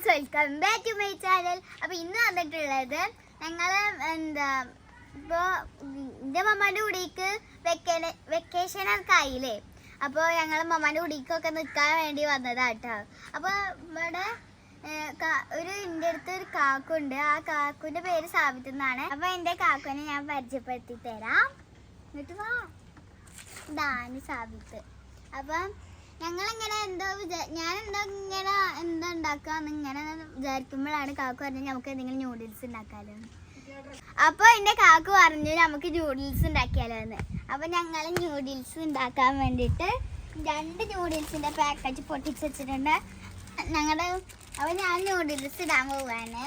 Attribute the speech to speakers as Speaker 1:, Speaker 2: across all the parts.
Speaker 1: Friends, welcome back to my channel. അപ്പോൾ ഇന്ന് വന്നിട്ടുള്ളത് ഞങ്ങൾ ഇപ്പോൾ എൻ്റെ മമ്മാൻ്റെ കുടിക്ക് വെക്കേഷനൊക്കെ ആയില്ലേ. അപ്പോൾ ഞങ്ങൾ മമ്മാൻ്റെ കുടിക്കൊക്കെ നിൽക്കാൻ വേണ്ടി വന്നതാട്ടോ. അപ്പോൾ ഇവിടെ എൻ്റെ അടുത്ത് ഒരു കാക്കുണ്ട്. ആ കാക്കുൻ്റെ പേര് സാബിത്ത് എന്നാണ്. അപ്പോൾ എൻ്റെ കാക്കുവിനെ ഞാൻ പരിചയപ്പെടുത്തി തരാം. എന്നിട്ട് വാ, ഇതാണ് സാബിത്ത്. അപ്പം ഞങ്ങളിങ്ങനെ ഞാൻ എന്താ ഉണ്ടാക്കാന്ന് ഇങ്ങനെ വിചാരിക്കുമ്പോഴാണ് കാക്കു പറഞ്ഞത് നമുക്ക് എന്തെങ്കിലും ന്യൂഡിൽസ് ഉണ്ടാക്കാലോ. അപ്പോൾ എൻ്റെ കാക്കു പറഞ്ഞു നമുക്ക് ന്യൂഡിൽസ് ഉണ്ടാക്കിയാലോ എന്ന്. അപ്പോൾ ഞങ്ങൾ ന്യൂഡിൽസ് ഉണ്ടാക്കാൻ വേണ്ടിയിട്ട് 2 ന്യൂഡിൽസിൻ്റെ പാക്കറ്റ് പൊട്ടിച്ച് വെച്ചിട്ടുണ്ട് ഞങ്ങളുടെ. അപ്പോൾ ഞാൻ ന്യൂഡിൽസ് ഇടാൻ പോവാണ്.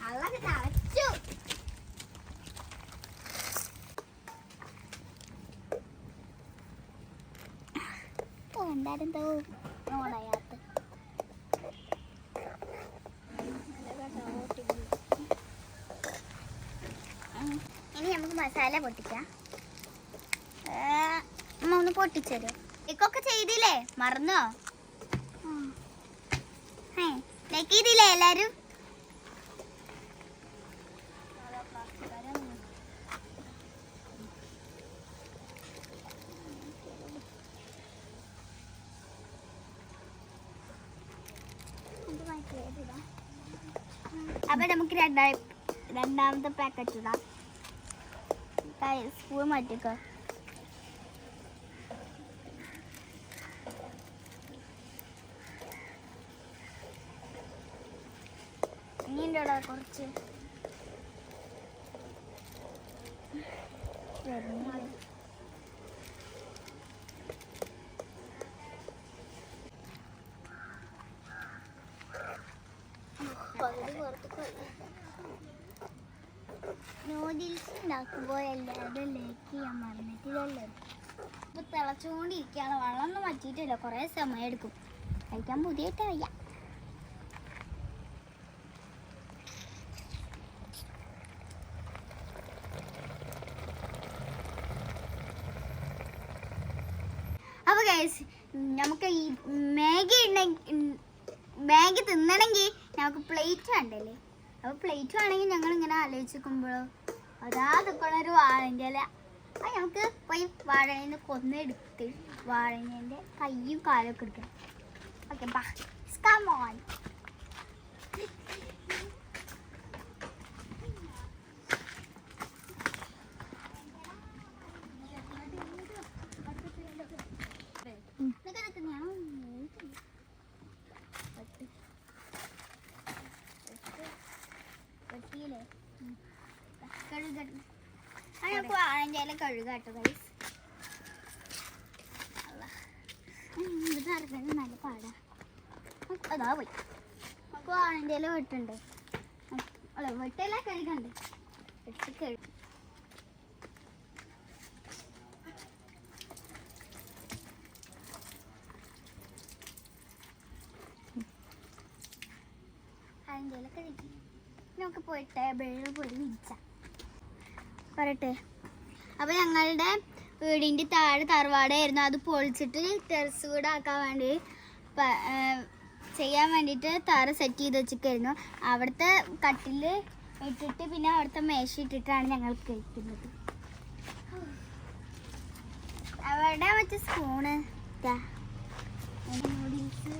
Speaker 1: അതൊക്കെ തളച്ചു. എന്തായാലും നോടയാത്ത ഇനി നമുക്ക് മസാല പൊട്ടിക്കാം. ഒന്ന് പൊട്ടിച്ചരോ? ഇക്കൊക്കെ ചെയ്തില്ലേ? മറന്നോ? ലൈക്ക് ചെയ്തില്ലേ എല്ലാരും? അപ്പൊ നമുക്ക് രണ്ടാമത്തെ പാക്കറ്റ് ഇടാം. സ്പൂൺ മാറ്റിക്കോ. ഇനിയുണ്ടോ കുറച്ച് നൂഡിൽസ് ഉണ്ടാക്കുമ്പോൾ എല്ലാവരും ലൈക്ക് ചെയ്യാൻ മറന്നിട്ടില്ലല്ലോ. ഇപ്പൊ തിളച്ചുകൊണ്ടിരിക്കുകയാണ്. വെള്ളമൊന്നും വറ്റിയിട്ടില്ല. കുറേ സമയം എടുക്കും. കഴിക്കാൻ പുതിയിട്ട് വയ്യ. അപ്പോൾ ഗൈസ്, നമുക്ക് ഈ മാഗി തിന്നണമെങ്കിൽ നമുക്ക് പ്ലേറ്റ് വേണ്ടല്ലേ. അപ്പോൾ പ്ലേറ്റ് വേണമെങ്കിൽ ഞങ്ങൾ ഇങ്ങനെ ആലോചിക്കുമ്പോഴോ അതാതൊക്കെയുള്ളൊരു വാഴൻ്റെ ഇല. അത് നമുക്ക് പോയി വാഴേന്ന് കൊന്നെടുത്ത് വാഴേൻ്റെ കയ്യും കാലൊക്കെ എടുക്കണം. ഓക്കെ, ബാ, കം ഓൺ. കഴുകാട്ടോ ഗൈസ്. ഇത് ഇറങ്ങുന്നത് നല്ല പാടാ. അതാ പോയി. നമുക്ക് വാഴൻ്റെ ഇല വെട്ടുണ്ട്. അല്ല, വെട്ടയില കഴുകണ്ട്. വെട്ടി കഴുകും. വാഴൻ്റെ ഇല കഴുകി നമുക്ക് പോയി ടേബിളിൽ പോയി വിരിച്ചാം പറയട്ടെ. അപ്പോൾ ഞങ്ങളുടെ വീടിൻ്റെ താഴെ തറവാടായിരുന്നു. അത് പൊളിച്ചിട്ട് ടെറസ് വീടാക്കാൻ വേണ്ടി ചെയ്യാൻ വേണ്ടിയിട്ട് തറ സെറ്റ് ചെയ്ത് വെച്ചിട്ടായിരുന്നു. അവിടുത്തെ കട്ടിൽ ഇട്ടിട്ട് പിന്നെ അവിടുത്തെ മേശ ഇട്ടിട്ടാണ് ഞങ്ങൾ കഴിക്കുന്നത്. അവിടെ മറ്റേ സ്പൂണ് നൂഡിൽസ്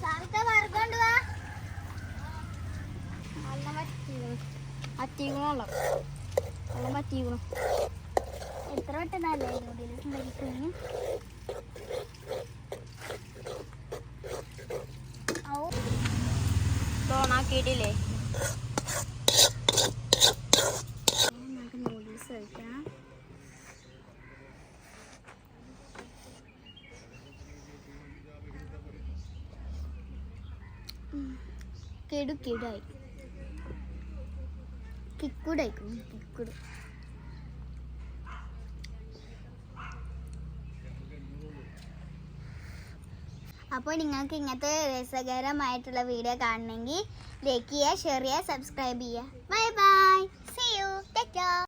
Speaker 1: സാധത്തെ വറുകൊണ്ട് വാ. നല്ല പറ്റിക്കണല്ലോ. വെള്ളം പറ്റിക്കണം. എത്ര പെട്ടെന്നല്ലേ നൂഡിൽസ് ഉണ്ടാക്കിക്കഴിഞ്ഞു. ഓണാക്കിയിട്ടില്ലേ? നമുക്ക് നൂഡിൽസ് കഴിക്കണം. കിടായി കിക്കുടായിക്കും. കിക്കുട് അപ്പോൾ നിങ്ങൾക്ക് ഇങ്ങനത്തെ രസകരമായിട്ടുള്ള വീഡിയോ കാണണമെങ്കിൽ ലൈക്ക് ചെയ്യുക, ഷെയർ ചെയ്യുക, സബ്സ്ക്രൈബ് ചെയ്യുക.